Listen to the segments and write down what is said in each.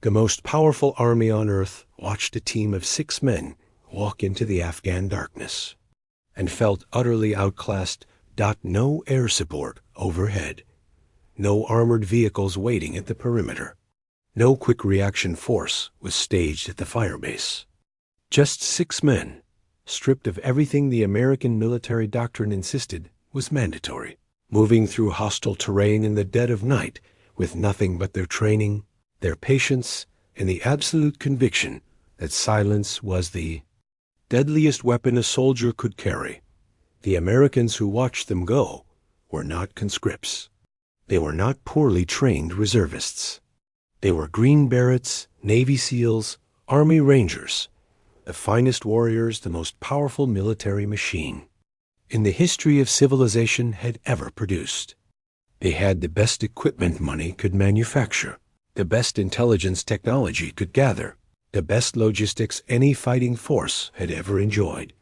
The most powerful army on earth watched a team of 6 men walk into the Afghan darkness and felt utterly outclassed. No air support overhead, no armored vehicles waiting at the perimeter, no quick reaction force was staged at the firebase. Just 6 men, stripped of everything the American military doctrine insisted was mandatory, moving through hostile terrain in the dead of night with nothing but their training, their patience, and the absolute conviction that silence was the deadliest weapon a soldier could carry. The Americans who watched them go were not conscripts. They were not poorly trained reservists. They were Green Berets, Navy SEALs, Army Rangers, the finest warriors the most powerful military machine in the history of civilization had ever produced. They had the best equipment money could manufacture, the best intelligence technology could gather, the best logistics any fighting force had ever enjoyed,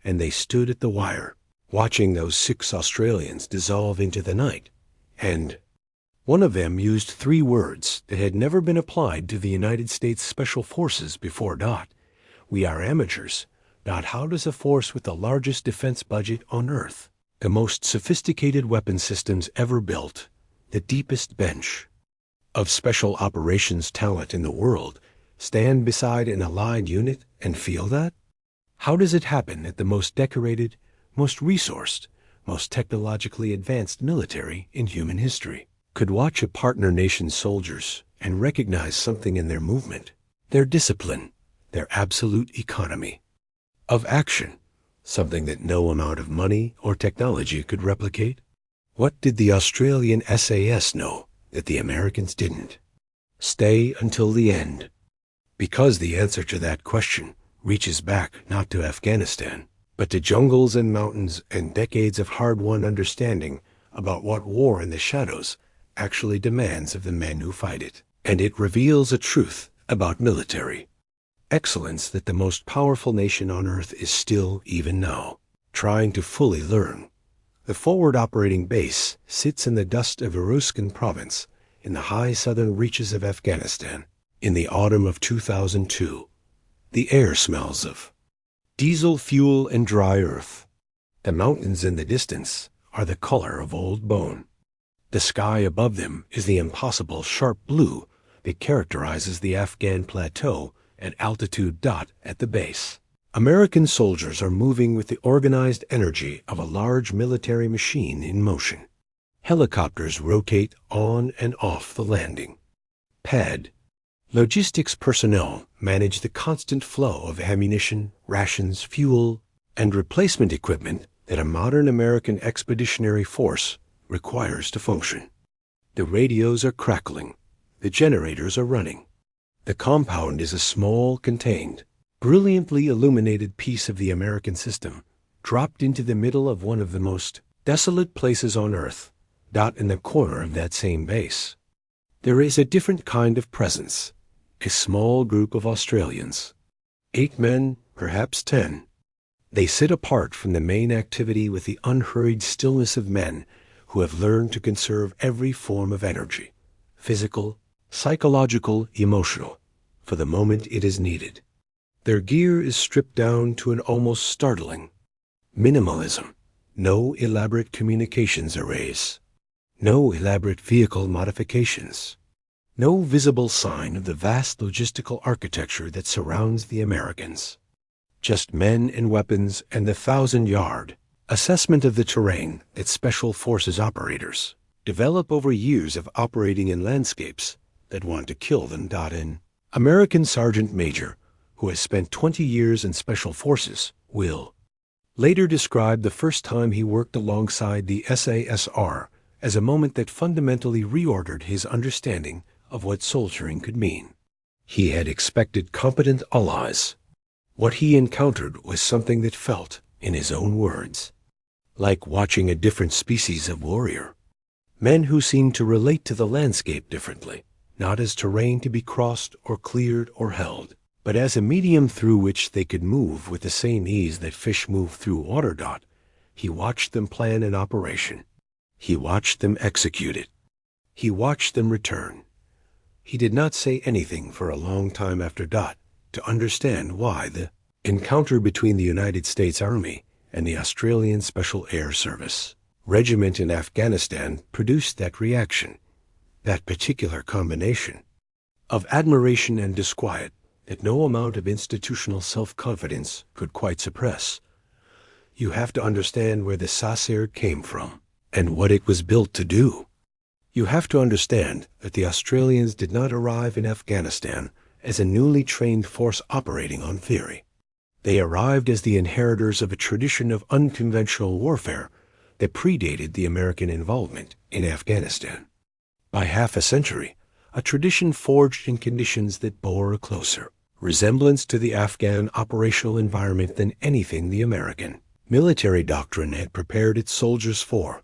and they stood at the wire, watching those 6 Australians dissolve into the night. And one of them used 3 words that had never been applied to the United States Special Forces before. We are amateurs. How does a force with the largest defense budget on Earth, the most sophisticated weapon systems ever built, the deepest bench of special operations talent in the world, stand beside an allied unit and feel that? How does it happen that the most decorated, most resourced, most technologically advanced military in human history could watch a partner nation's soldiers and recognize something in their movement, their discipline, their absolute economy of action, something that no amount of money or technology could replicate? What did the Australian SAS know that the Americans didn't? Stay until the end. Because the answer to that question reaches back not to Afghanistan, but to jungles and mountains and decades of hard-won understanding about what war in the shadows actually demands of the men who fight it. And it reveals a truth about military excellence that the most powerful nation on earth is still, even now, trying to fully learn. The forward operating base sits in the dust of Uruzgan province in the high southern reaches of Afghanistan in the autumn of 2002. The air smells of diesel fuel and dry earth. The mountains in the distance are the color of old bone. The sky above them is the impossible sharp blue that characterizes the Afghan plateau at altitude. At the base, American soldiers are moving with the organized energy of a large military machine in motion. Helicopters rotate on and off the landing pad. Logistics personnel manage the constant flow of ammunition, rations, fuel, and replacement equipment that a modern American expeditionary force requires to function. The radios are crackling. The generators are running. The compound is a small, contained, brilliantly illuminated piece of the American system, dropped into the middle of one of the most desolate places on Earth. In the corner of that same base, there is a different kind of presence, a small group of Australians. 8 men, perhaps 10. They sit apart from the main activity with the unhurried stillness of men who have learned to conserve every form of energy, physical, psychological, emotional, for the moment it is needed. Their gear is stripped down to an almost startling minimalism. No elaborate communications arrays, no elaborate vehicle modifications, no visible sign of the vast logistical architecture that surrounds the Americans. Just men and weapons and the 1,000-yard assessment of the terrain that Special Forces operators develop over years of operating in landscapes that want to kill them. An American Sergeant Major who has spent 20 years in Special Forces will later describe the first time he worked alongside the SASR as a moment that fundamentally reordered his understanding of what soldiering could mean. He had expected competent allies. What he encountered was something that felt, in his own words, like watching a different species of warrior. Men who seemed to relate to the landscape differently, not as terrain to be crossed or cleared or held, but as a medium through which they could move with the same ease that fish move through water. He watched them plan an operation. He watched them execute it. He watched them return. He did not say anything for a long time after Dot to understand why the encounter between the United States Army and the Australian Special Air Service regiment in Afghanistan produced that reaction, that particular combination of admiration and disquiet that no amount of institutional self-confidence could quite suppress. You have to understand where the SAS Air came from and what it was built to do. You have to understand that the Australians did not arrive in Afghanistan as a newly trained force operating on theory. They arrived as the inheritors of a tradition of unconventional warfare that predated the American involvement in Afghanistan by half a century, a tradition forged in conditions that bore a closer resemblance to the Afghan operational environment than anything the American military doctrine had prepared its soldiers for.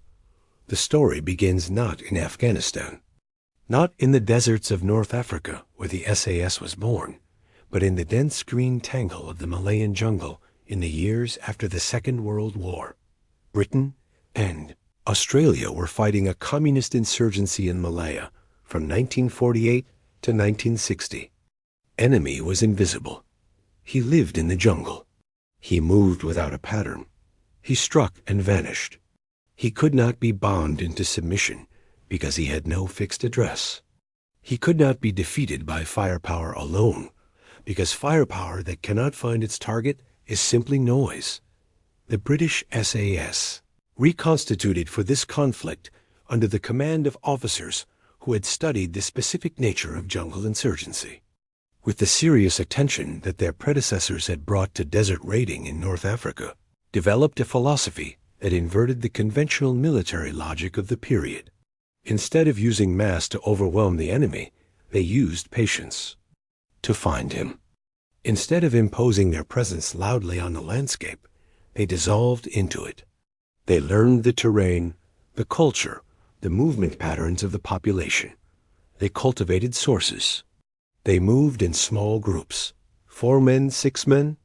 The story begins not in Afghanistan, not in the deserts of North Africa where the SAS was born, but in the dense green tangle of the Malayan jungle in the years after the Second World War. Britain and Australia were fighting a communist insurgency in Malaya from 1948 to 1960. Enemy was invisible. He lived in the jungle. He moved without a pattern. He struck and vanished. He could not be bound into submission because he had no fixed address. He could not be defeated by firepower alone because firepower that cannot find its target is simply noise. The British SAS reconstituted for this conflict under the command of officers who had studied the specific nature of jungle insurgency. With the serious attention that their predecessors had brought to desert raiding in North Africa, developed a philosophy that inverted the conventional military logic of the period. Instead of using mass to overwhelm the enemy, they used patience to find him. Instead of imposing their presence loudly on the landscape, they dissolved into it. They learned the terrain, the culture, the movement patterns of the population. They cultivated sources. They moved in small groups, 4 men, 6 men,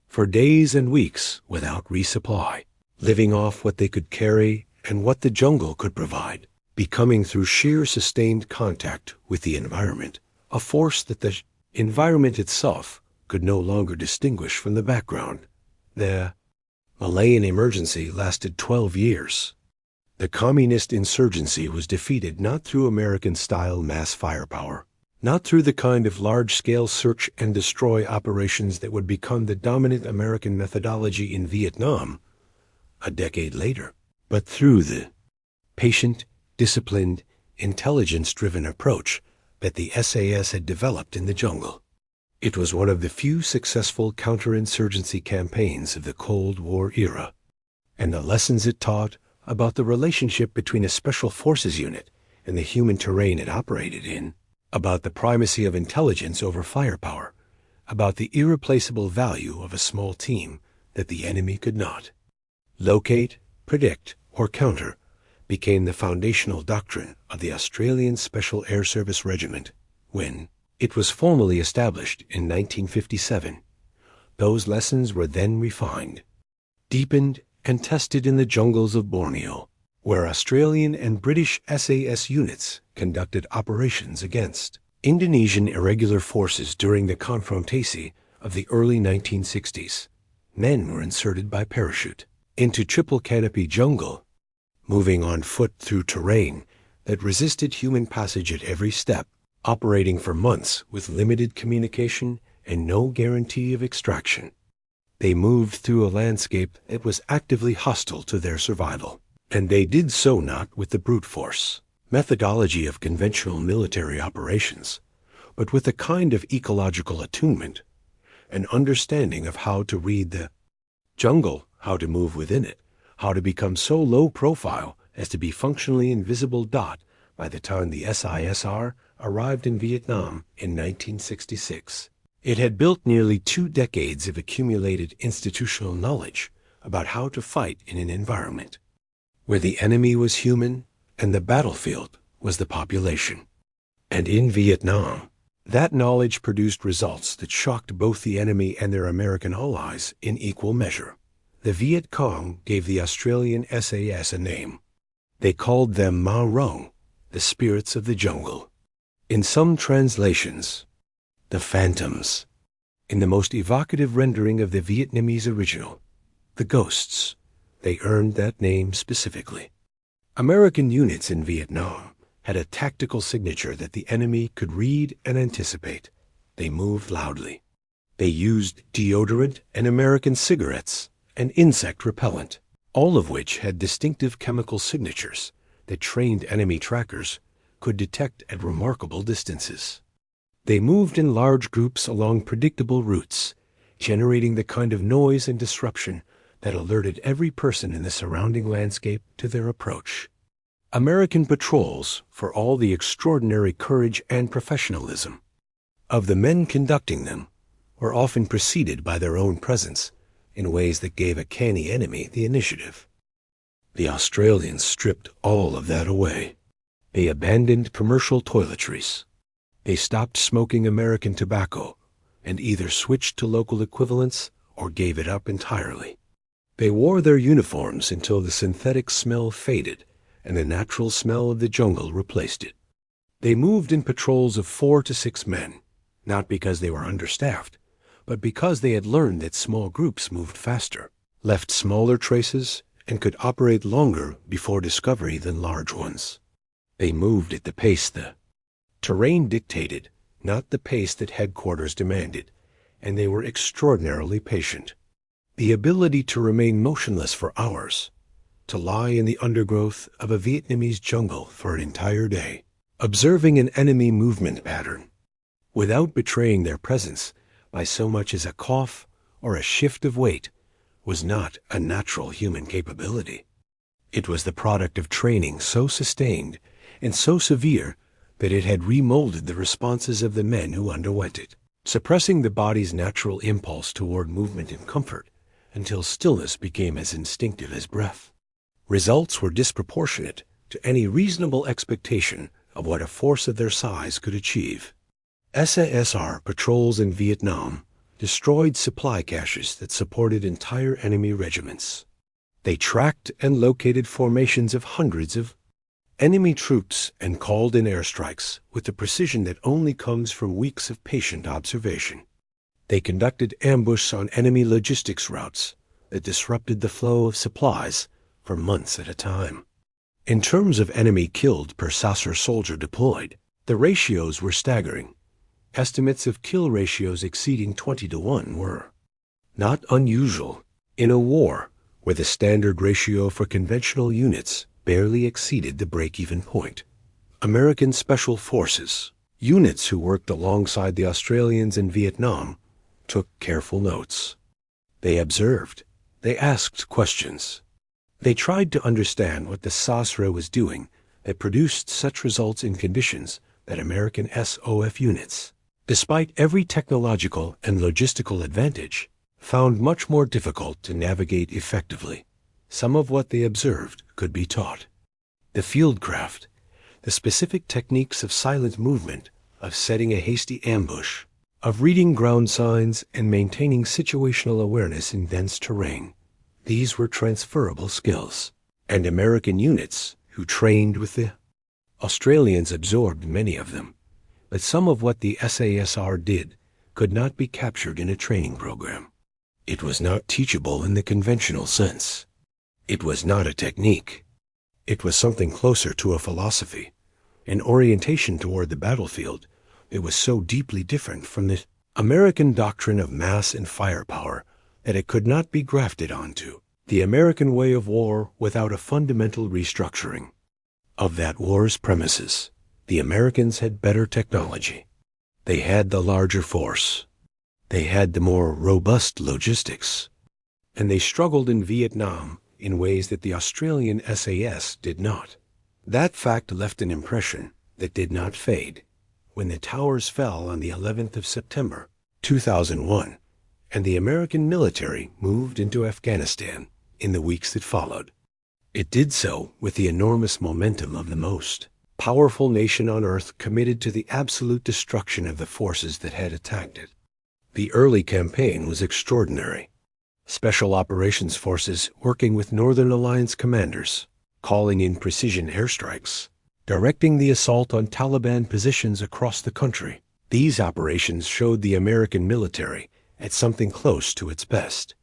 for days and weeks without resupply, living off what they could carry and what the jungle could provide, becoming through sheer sustained contact with the environment, a force that the environment itself could no longer distinguish from the background. The Malayan emergency lasted 12 years. The communist insurgency was defeated not through American-style mass firepower, not through the kind of large-scale search and destroy operations that would become the dominant American methodology in Vietnam a decade later, but through the patient, disciplined, intelligence-driven approach that the SAS had developed in the jungle. It was one of the few successful counterinsurgency campaigns of the Cold War era, and the lessons it taught about the relationship between a special forces unit and the human terrain it operated in, about the primacy of intelligence over firepower, about the irreplaceable value of a small team that the enemy could not locate, predict, or counter, became the foundational doctrine of the Australian Special Air Service Regiment when it was formally established in 1957. Those lessons were then refined, deepened, and tested in the jungles of Borneo, where Australian and British SAS units conducted operations against Indonesian irregular forces during the confrontation of the early 1960s. Men were inserted by parachute into triple canopy jungle, moving on foot through terrain that resisted human passage at every step, operating for months with limited communication and no guarantee of extraction. They moved through a landscape that was actively hostile to their survival, and they did so not with the brute force methodology of conventional military operations, but with a kind of ecological attunement, an understanding of how to read the jungle, how to move within it, how to become so low profile as to be functionally invisible by the time the SISR arrived in Vietnam in 1966. It had built nearly 2 decades of accumulated institutional knowledge about how to fight in an environment where the enemy was human and the battlefield was the population. And in Vietnam, that knowledge produced results that shocked both the enemy and their American allies in equal measure. The Viet Cong gave the Australian SAS a name. They called them Ma Rong, the spirits of the jungle. In some translations, the Phantoms. In the most evocative rendering of the Vietnamese original, the Ghosts, they earned that name specifically. American units in Vietnam had a tactical signature that the enemy could read and anticipate. They moved loudly. They used deodorant and American cigarettes and insect repellent, all of which had distinctive chemical signatures that trained enemy trackers could detect at remarkable distances. They moved in large groups along predictable routes, generating the kind of noise and disruption that alerted every person in the surrounding landscape to their approach. American patrols, for all the extraordinary courage and professionalism of the men conducting them, were often preceded by their own presence in ways that gave a canny enemy the initiative. The Australians stripped all of that away. They abandoned commercial toiletries. They stopped smoking American tobacco and either switched to local equivalents or gave it up entirely. They wore their uniforms until the synthetic smell faded and the natural smell of the jungle replaced it. They moved in patrols of 4 to 6 men, not because they were understaffed, but because they had learned that small groups moved faster, left smaller traces, and could operate longer before discovery than large ones. They moved at the pace the terrain dictated, not the pace that headquarters demanded, and they were extraordinarily patient. The ability to remain motionless for hours, to lie in the undergrowth of a Vietnamese jungle for an entire day, observing an enemy movement pattern, without betraying their presence by so much as a cough or a shift of weight, was not a natural human capability. It was the product of training so sustained and so severe that it had remolded the responses of the men who underwent it, suppressing the body's natural impulse toward movement and comfort until stillness became as instinctive as breath. Results were disproportionate to any reasonable expectation of what a force of their size could achieve. SASR patrols in Vietnam destroyed supply caches that supported entire enemy regiments. They tracked and located formations of hundreds of enemy troops and called in airstrikes with the precision that only comes from weeks of patient observation. They conducted ambush on enemy logistics routes that disrupted the flow of supplies for months at a time. In terms of enemy killed per SASR soldier deployed, the ratios were staggering. Estimates of kill ratios exceeding 20 to 1 were not unusual in a war where the standard ratio for conventional units barely exceeded the break-even point. American Special Forces, units who worked alongside the Australians in Vietnam, took careful notes. They observed. They asked questions. They tried to understand what the SASRA was doing that produced such results in conditions that American SOF units, despite every technological and logistical advantage, found much more difficult to navigate effectively. Some of what they observed could be taught. The fieldcraft, the specific techniques of silent movement, of setting a hasty ambush, of reading ground signs and maintaining situational awareness in dense terrain. These were transferable skills, and American units who trained with the Australians absorbed many of them, but some of what the SASR did could not be captured in a training program. It was not teachable in the conventional sense. It was not a technique. It was something closer to a philosophy, an orientation toward the battlefield. It was so deeply different from the American doctrine of mass and firepower that it could not be grafted onto the American way of war without a fundamental restructuring of that war's premises. The Americans had better technology. They had the larger force. They had the more robust logistics. And they struggled in Vietnam in ways that the Australian SAS did not. That fact left an impression that did not fade when the towers fell on the 11th of September, 2001, and the American military moved into Afghanistan in the weeks that followed. It did so with the enormous momentum of the most powerful nation on earth committed to the absolute destruction of the forces that had attacked it. The early campaign was extraordinary. Special Operations Forces working with Northern Alliance commanders, calling in precision airstrikes, directing the assault on Taliban positions across the country. These operations showed the American military at something close to its best.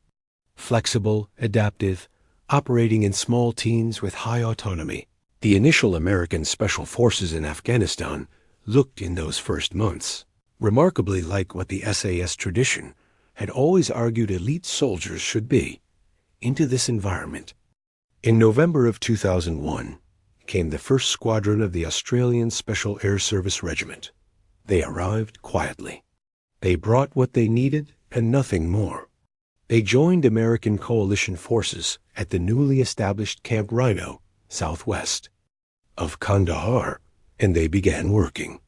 Flexible, adaptive, operating in small teams with high autonomy. The initial American Special Forces in Afghanistan looked in those first months remarkably like what the SAS tradition had always argued elite soldiers should be, into this environment. In November of 2001 came the first squadron of the Australian Special Air Service Regiment. They arrived quietly. They brought what they needed and nothing more. They joined American coalition forces at the newly established Camp Rhino, southwest of Kandahar, and they began working.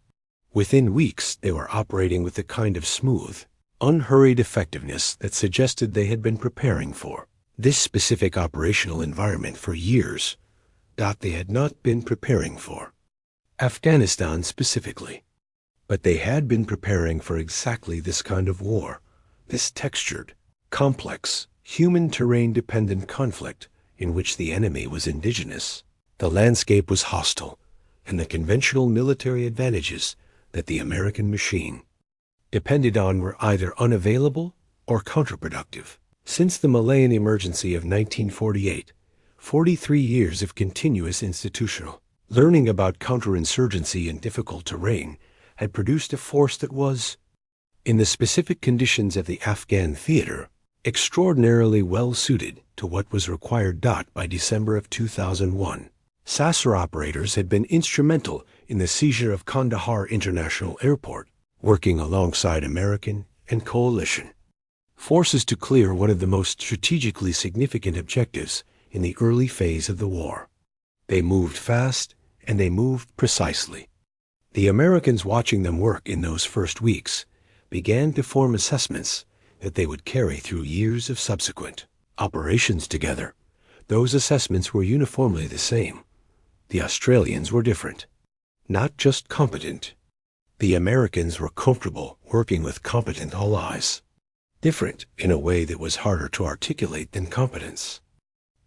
Within weeks, they were operating with the kind of smooth, unhurried effectiveness that suggested they had been preparing for this specific operational environment for years, they had not been preparing for Afghanistan specifically. But they had been preparing for exactly this kind of war, this textured, complex, human terrain-dependent conflict in which the enemy was indigenous. The landscape was hostile, and the conventional military advantages that the American machine depended on were either unavailable or counterproductive. Since the Malayan emergency of 1948, 43 years of continuous institutional learning about counterinsurgency in difficult terrain had produced a force that was, in the specific conditions of the Afghan theater, extraordinarily well suited to what was required. By December of 2001, SAS operators had been instrumental in the seizure of Kandahar International Airport, working alongside American and coalition forces to clear one of the most strategically significant objectives in the early phase of the war. They moved fast and they moved precisely. The Americans watching them work in those first weeks began to form assessments that they would carry through years of subsequent operations together. Those assessments were uniformly the same. The Australians were different, not just competent. The Americans were comfortable working with competent allies. Different in a way that was harder to articulate than competence.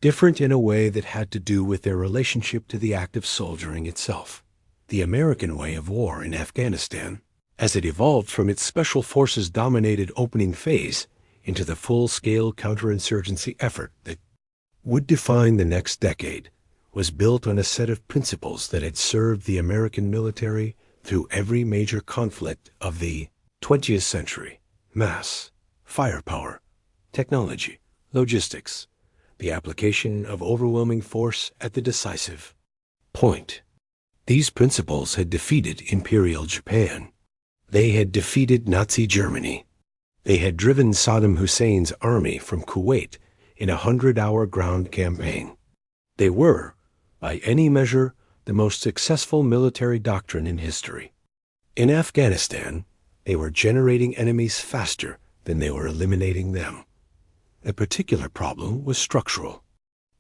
Different in a way that had to do with their relationship to the act of soldiering itself. The American way of war in Afghanistan, as it evolved from its special forces-dominated opening phase into the full-scale counterinsurgency effort that would define the next decade, was built on a set of principles that had served the American military through every major conflict of the 20th century: mass, firepower, technology, logistics, the application of overwhelming force at the decisive point. These principles had defeated Imperial Japan. They had defeated Nazi Germany. They had driven Saddam Hussein's army from Kuwait in a 100-hour ground campaign. They were, by any measure, the most successful military doctrine in history. In Afghanistan, they were generating enemies faster than they were eliminating them. The particular problem was structural.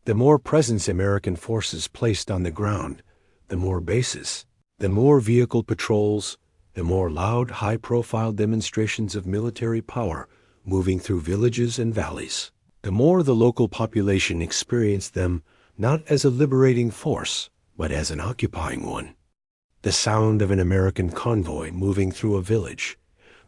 The more presence American forces placed on the ground, the more bases, the more vehicle patrols, the more loud, high-profile demonstrations of military power moving through villages and valleys, the more the local population experienced them not as a liberating force, but as an occupying one. The sound of an American convoy moving through a village,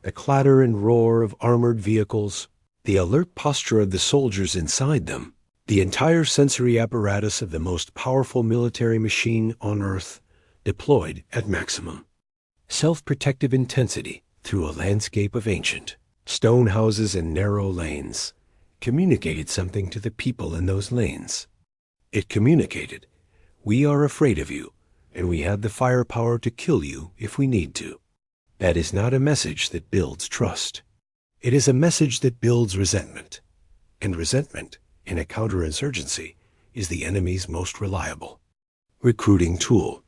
the clatter and roar of armored vehicles, the alert posture of the soldiers inside them, the entire sensory apparatus of the most powerful military machine on Earth deployed at maximum self-protective intensity through a landscape of ancient stone houses and narrow lanes, communicated something to the people in those lanes. It communicated, "We are afraid of you, and we have the firepower to kill you if we need to." That is not a message that builds trust. It is a message that builds resentment. And resentment, in a counterinsurgency, is the enemy's most reliable recruiting tool.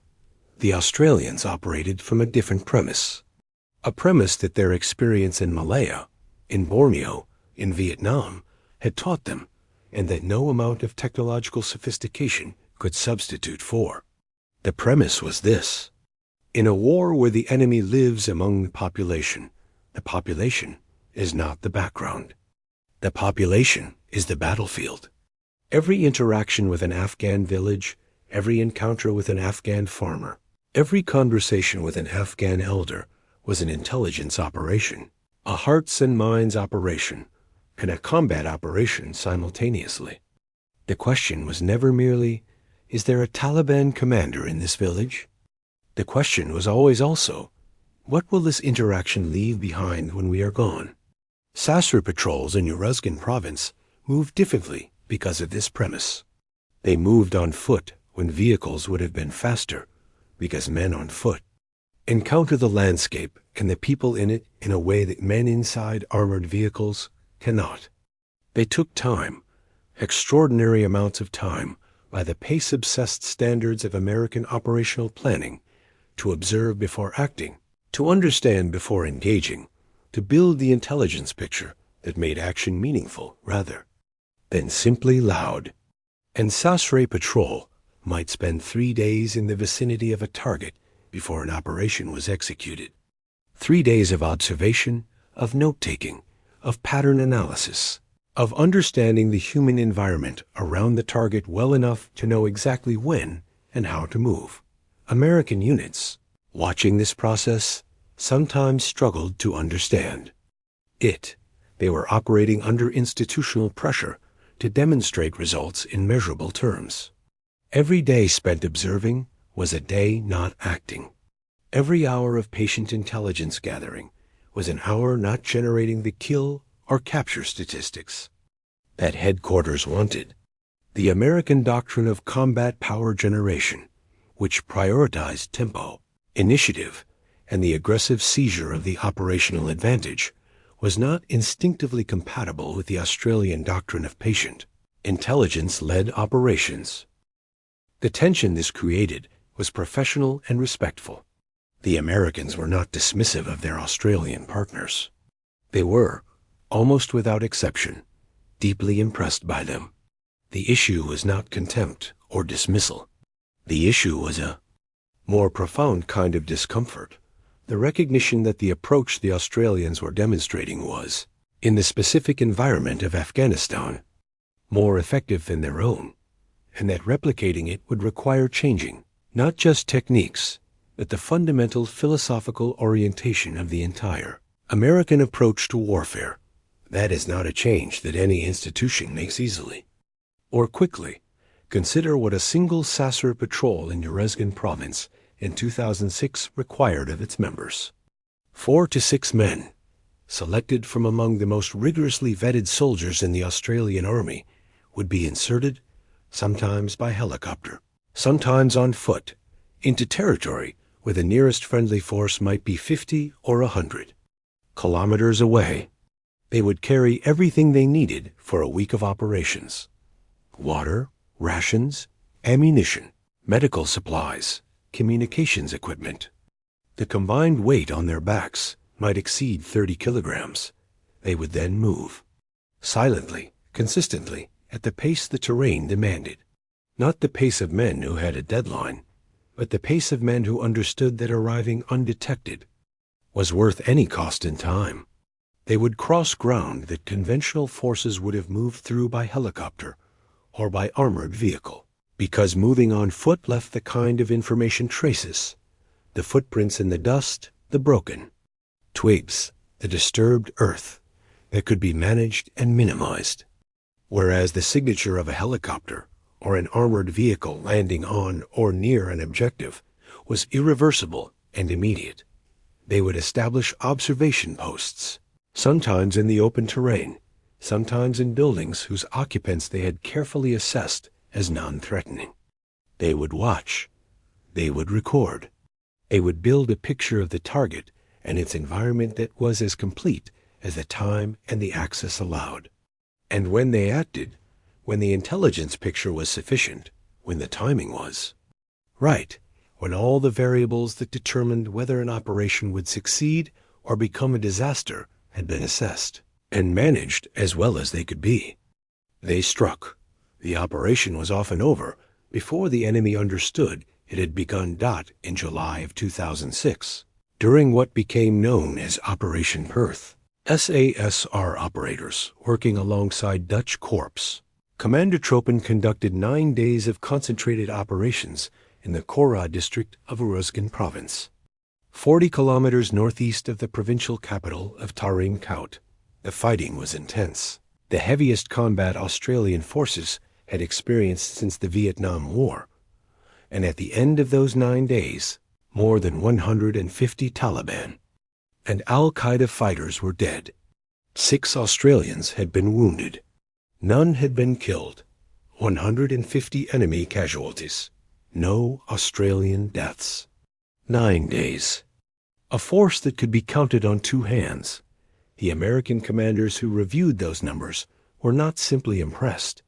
The Australians operated from a different premise. A premise that their experience in Malaya, in Borneo, in Vietnam, had taught them, and that no amount of technological sophistication could substitute for. The premise was this: in a war where the enemy lives among the population is not the background. The population is the battlefield. Every interaction with an Afghan village, every encounter with an Afghan farmer, every conversation with an Afghan elder was an intelligence operation, a hearts and minds operation, and a combat operation simultaneously. The question was never merely, is there a Taliban commander in this village? The question was always also, what will this interaction leave behind when we are gone? SAS patrols in Uruzgan province moved differently because of this premise. They moved on foot when vehicles would have been faster, because men on foot encounter the landscape and the people in it in a way that men inside armored vehicles cannot. They took time, extraordinary amounts of time, by the pace-obsessed standards of American operational planning, to observe before acting, to understand before engaging, to build the intelligence picture that made action meaningful rather than simply loud. And SAS patrol might spend 3 days in the vicinity of a target before an operation was executed. 3 days of observation, of note-taking, of pattern analysis, of understanding the human environment around the target well enough to know exactly when and how to move. American units, watching this process, sometimes struggled to understand it. They were operating under institutional pressure to demonstrate results in measurable terms. Every day spent observing was a day not acting. Every hour of patient intelligence gathering was an hour not generating the kill or capture statistics that headquarters wanted. The American doctrine of combat power generation, which prioritized tempo, initiative, and the aggressive seizure of the operational advantage, was not instinctively compatible with the Australian doctrine of patient, intelligence-led operations. The tension this created was professional and respectful. The Americans were not dismissive of their Australian partners. They were, almost without exception, deeply impressed by them. The issue was not contempt or dismissal. The issue was a more profound kind of discomfort, the recognition that the approach the Australians were demonstrating was, in the specific environment of Afghanistan, more effective than their own, and that replicating it would require changing, not just techniques, but the fundamental philosophical orientation of the entire American approach to warfare. That is not a change that any institution makes easily or quickly. Consider what a single SAS patrol in Uruzgan province in 2006 required of its members. 4 to 6 men, selected from among the most rigorously vetted soldiers in the Australian Army, would be inserted, sometimes by helicopter, sometimes on foot, into territory where the nearest friendly force might be 50 or 100 kilometers away. They would carry everything they needed for a week of operations: water, rations, ammunition, medical supplies, communications equipment. The combined weight on their backs might exceed 30 kilograms. They would then move, silently, consistently, at the pace the terrain demanded. Not the pace of men who had a deadline, but the pace of men who understood that arriving undetected was worth any cost in time. They would cross ground that conventional forces would have moved through by helicopter or by armored vehicle, because moving on foot left the kind of information traces, the footprints in the dust, the broken twigs, the disturbed earth, that could be managed and minimized. Whereas the signature of a helicopter or an armored vehicle landing on or near an objective was irreversible and immediate. They would establish observation posts, sometimes in the open terrain, sometimes in buildings whose occupants they had carefully assessed as non-threatening. They would watch. They would record. They would build a picture of the target and its environment that was as complete as the time and the access allowed. And when they acted, when the intelligence picture was sufficient, when the timing was right, when all the variables that determined whether an operation would succeed or become a disaster had been assessed and managed as well as they could be, they struck. The operation was often over before the enemy understood it had begun. In July of 2006, during what became known as Operation Perth, SASR operators working alongside Dutch corps Commander Tropin conducted 9 days of concentrated operations in the Kora district of Uruzgan province, 40 kilometers northeast of the provincial capital of Tarim Kaut. The fighting was intense, the heaviest combat Australian forces had experienced since the Vietnam War, and at the end of those 9 days, more than 150 Taliban and Al-Qaeda fighters were dead. 6 Australians had been wounded. None had been killed. 150 enemy casualties. No Australian deaths. 9 days. A force that could be counted on 2 hands. The American commanders who reviewed those numbers were not simply impressed.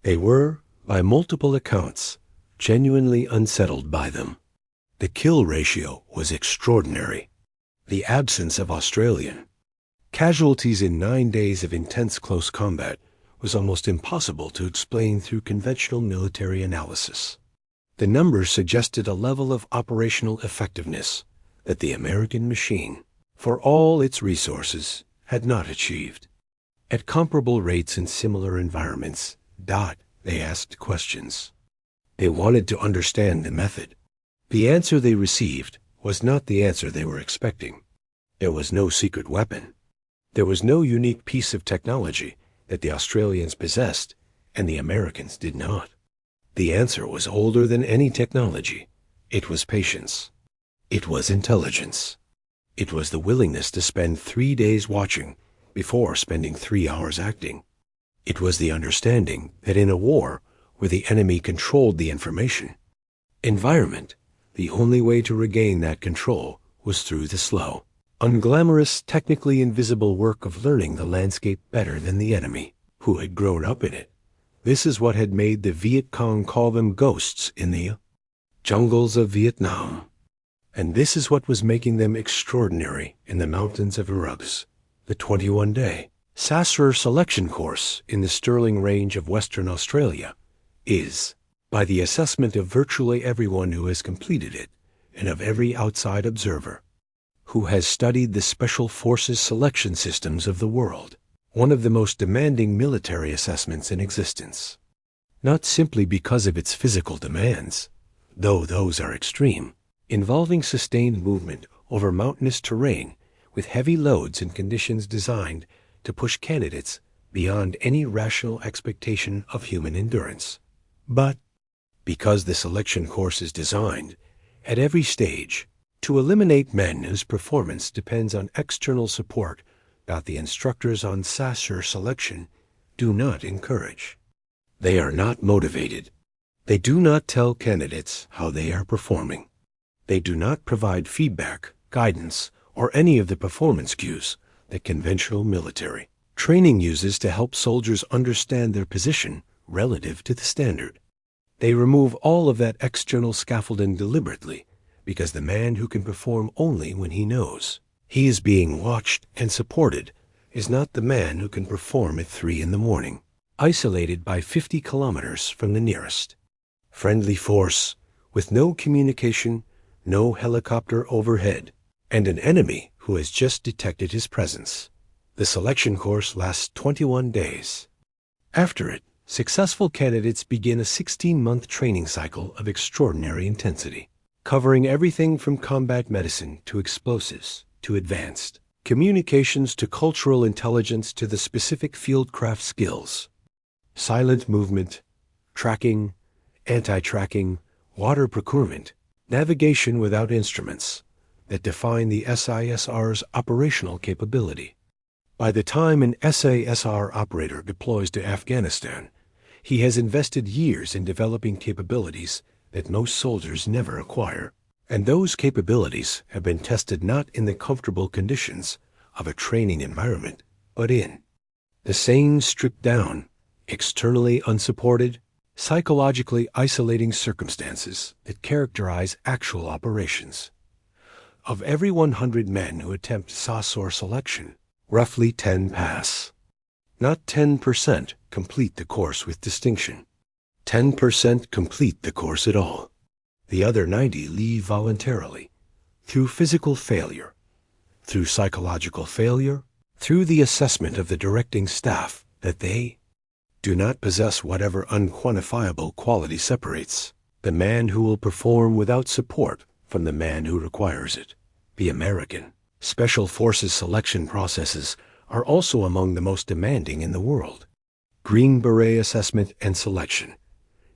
They were, by multiple accounts, genuinely unsettled by them. The kill ratio was extraordinary. The absence of Australian casualties in 9 days of intense close combat was almost impossible to explain through conventional military analysis. The numbers suggested a level of operational effectiveness that the American machine, for all its resources, had not achieved. At comparable rates in similar environments, they asked questions. They wanted to understand the method. The answer they received was not the answer they were expecting. There was no secret weapon. There was no unique piece of technology that the Australians possessed and the Americans did not. The answer was older than any technology. It was patience. It was intelligence. It was the willingness to spend 3 days watching before spending 3 hours acting. It was the understanding that in a war where the enemy controlled the information environment, the only way to regain that control was through the slow, unglamorous, technically invisible work of learning the landscape better than the enemy, who had grown up in it. This is what had made the Viet Cong call them ghosts in the jungles of Vietnam. And this is what was making them extraordinary in the mountains of Uruz. The 21-day SAS selection course in the Stirling Range of Western Australia is, by the assessment of virtually everyone who has completed it and of every outside observer who has studied the special forces selection systems of the world, one of the most demanding military assessments in existence. Not simply because of its physical demands, though those are extreme, involving sustained movement over mountainous terrain with heavy loads and conditions designed to push candidates beyond any rational expectation of human endurance, but because the selection course is designed, at every stage, to eliminate men whose performance depends on external support that the instructors on SAS selection do not encourage. They are not motivated. They do not tell candidates how they are performing. They do not provide feedback, guidance, or any of the performance cues that conventional military training uses to help soldiers understand their position relative to the standard. They remove all of that external scaffolding deliberately because the man who can perform only when he knows he is being watched and supported is not the man who can perform at 3 a.m, isolated by 50 kilometers from the nearest friendly force with no communication, no helicopter overhead, and an enemy who has just detected his presence. The selection course lasts 21 days. After it, successful candidates begin a 16-month training cycle of extraordinary intensity, covering everything from combat medicine to explosives to advanced communications to cultural intelligence to the specific fieldcraft skills, silent movement, tracking, anti-tracking, water procurement, navigation without instruments that define the SISR's operational capability. By the time an SASR operator deploys to Afghanistan, he has invested years in developing capabilities that most soldiers never acquire, and those capabilities have been tested not in the comfortable conditions of a training environment, but in the same stripped-down, externally unsupported, psychologically isolating circumstances that characterize actual operations. Of every 100 men who attempt SAS selection, roughly 10 pass. Not 10% complete the course with distinction. 10% complete the course at all. The other 90 leave voluntarily, through physical failure, through psychological failure, through the assessment of the directing staff that they do not possess whatever unquantifiable quality separates the man who will perform without support from the man who requires it. The American Special Forces selection processes are also among the most demanding in the world. Green Beret Assessment and Selection,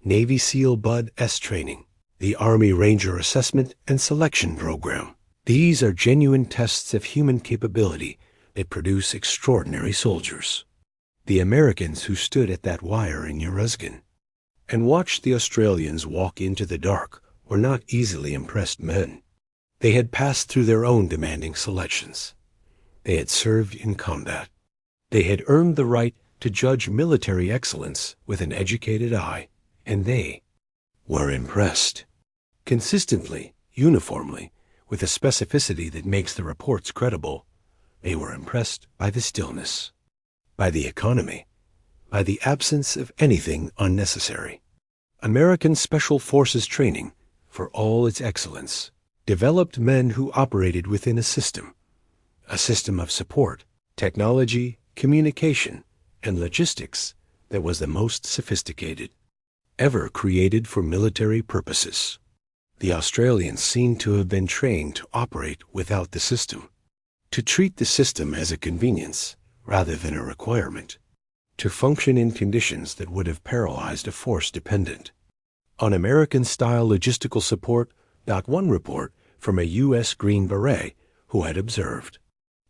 Navy SEAL Bud S Training, the Army Ranger Assessment and Selection Program. These are genuine tests of human capability that produce extraordinary soldiers. The Americans who stood at that wire in Uruzgan and watched the Australians walk into the dark were not easily impressed men. They had passed through their own demanding selections. They had served in combat. They had earned the right to judge military excellence with an educated eye, and they were impressed. Consistently, uniformly, with a specificity that makes the reports credible, they were impressed by the stillness, by the economy, by the absence of anything unnecessary. American Special Forces training, for all its excellence, developed men who operated within a system of support, technology, communication, and logistics that was the most sophisticated ever created for military purposes. The Australians seem to have been trained to operate without the system, to treat the system as a convenience rather than a requirement, to function in conditions that would have paralyzed a force dependent on American-style logistical support. One report from a U.S. Green Beret who had observed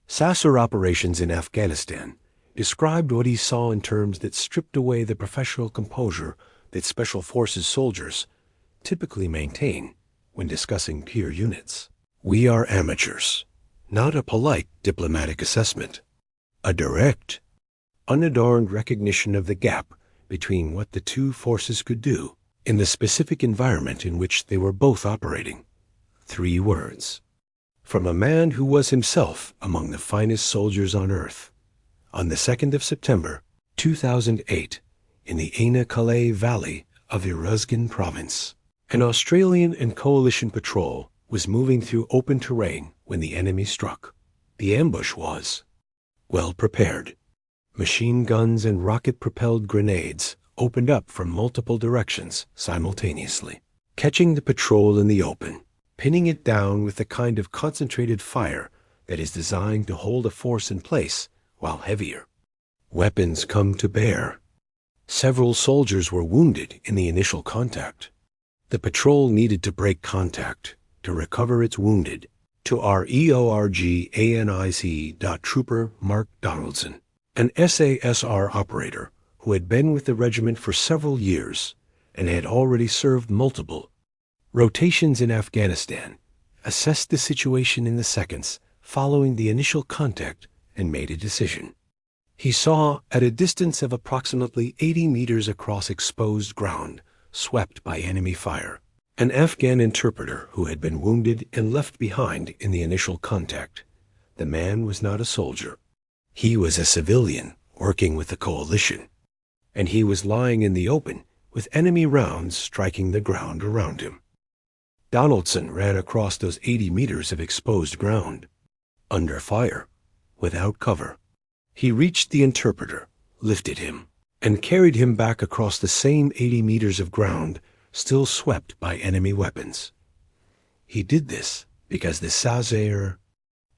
SAS operations in Afghanistan described what he saw in terms that stripped away the professional composure that Special Forces soldiers typically maintain when discussing peer units. We are amateurs, not a polite diplomatic assessment, a direct, unadorned recognition of the gap between what the two forces could do in the specific environment in which they were both operating. 3 words. From a man who was himself among the finest soldiers on earth. On the 2nd of September, 2008, in the Aina-Kalay Valley of Uruzgan Province, an Australian and coalition patrol was moving through open terrain when the enemy struck. The ambush was well prepared. Machine guns and rocket-propelled grenades opened up from multiple directions simultaneously, catching the patrol in the open, pinning it down with the kind of concentrated fire that is designed to hold a force in place while heavier weapons come to bear. Several soldiers were wounded in the initial contact. The patrol needed to break contact to recover its wounded. To our EORG Trooper Mark Donaldson, an SASR operator who had been with the regiment for several years and had already served multiple rotations in Afghanistan, assessed the situation in the seconds following the initial contact and made a decision. He saw, at a distance of approximately 80 meters across exposed ground, swept by enemy fire, an Afghan interpreter who had been wounded and left behind in the initial contact. The man was not a soldier. He was a civilian working with the coalition, and he was lying in the open with enemy rounds striking the ground around him. Donaldson ran across those 80 meters of exposed ground, under fire, without cover. He reached the interpreter, lifted him, and carried him back across the same 80 meters of ground, still swept by enemy weapons. He did this because the SASR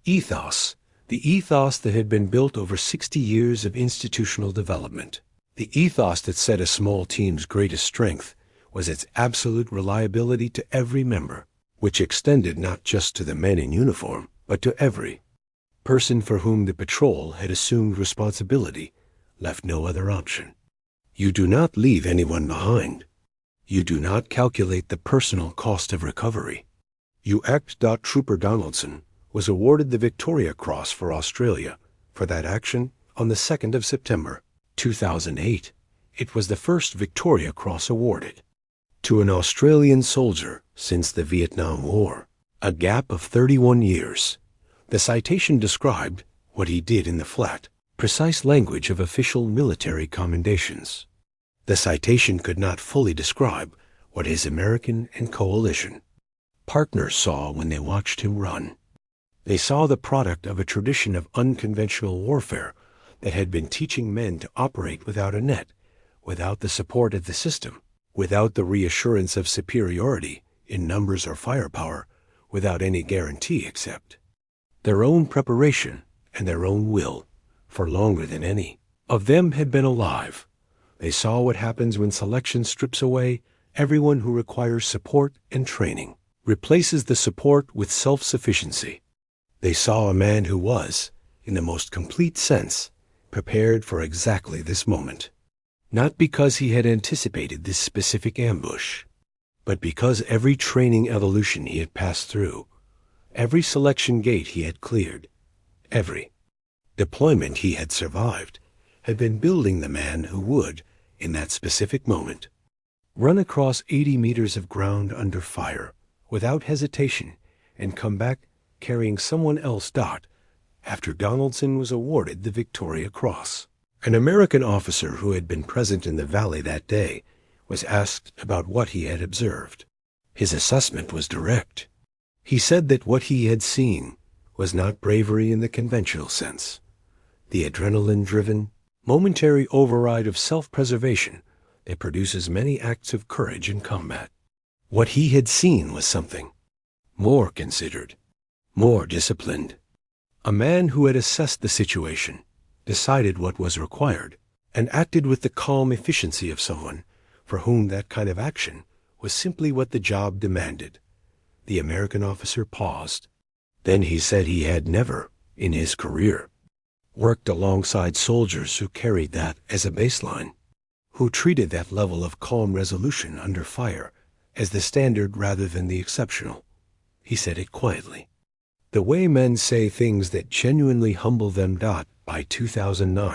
ethos, the ethos that had been built over 60 years of institutional development, the ethos that said a small team's greatest strength was its absolute reliability to every member, which extended not just to the men in uniform, but to every person for whom the patrol had assumed responsibility, left no other option. You do not leave anyone behind. You do not calculate the personal cost of recovery. You act. Trooper Donaldson was awarded the Victoria Cross for Australia for that action on the 2nd of September, 2008. It was the first Victoria Cross awarded to an Australian soldier since the Vietnam War, a gap of 31 years. The citation described what he did in the flat, precise language of official military commendations. The citation could not fully describe what his American and coalition partners saw when they watched him run. They saw the product of a tradition of unconventional warfare that had been teaching men to operate without a net, without the support of the system, without the reassurance of superiority in numbers or firepower, without any guarantee except their own preparation and their own will, for longer than any of them had been alive. They saw what happens when selection strips away everyone who requires support and training, replaces the support with self-sufficiency. They saw a man who was, in the most complete sense, prepared for exactly this moment. Not because he had anticipated this specific ambush, but because every training evolution he had passed through, every selection gate he had cleared, every deployment he had survived, had been building the man who would, in that specific moment, run across 80 meters of ground under fire without hesitation and come back carrying someone else after Donaldson was awarded the Victoria Cross. An American officer who had been present in the valley that day was asked about what he had observed. His assessment was direct. He said that what he had seen was not bravery in the conventional sense, the adrenaline-driven, momentary override of self-preservation that produces many acts of courage in combat. What he had seen was something more considered, more disciplined. A man who had assessed the situation, decided what was required, and acted with the calm efficiency of someone for whom that kind of action was simply what the job demanded. The American officer paused. Then he said he had never, in his career, worked alongside soldiers who carried that as a baseline, who treated that level of calm resolution under fire as the standard rather than the exceptional. He said it quietly. The way men say things that genuinely humble them. By 2009,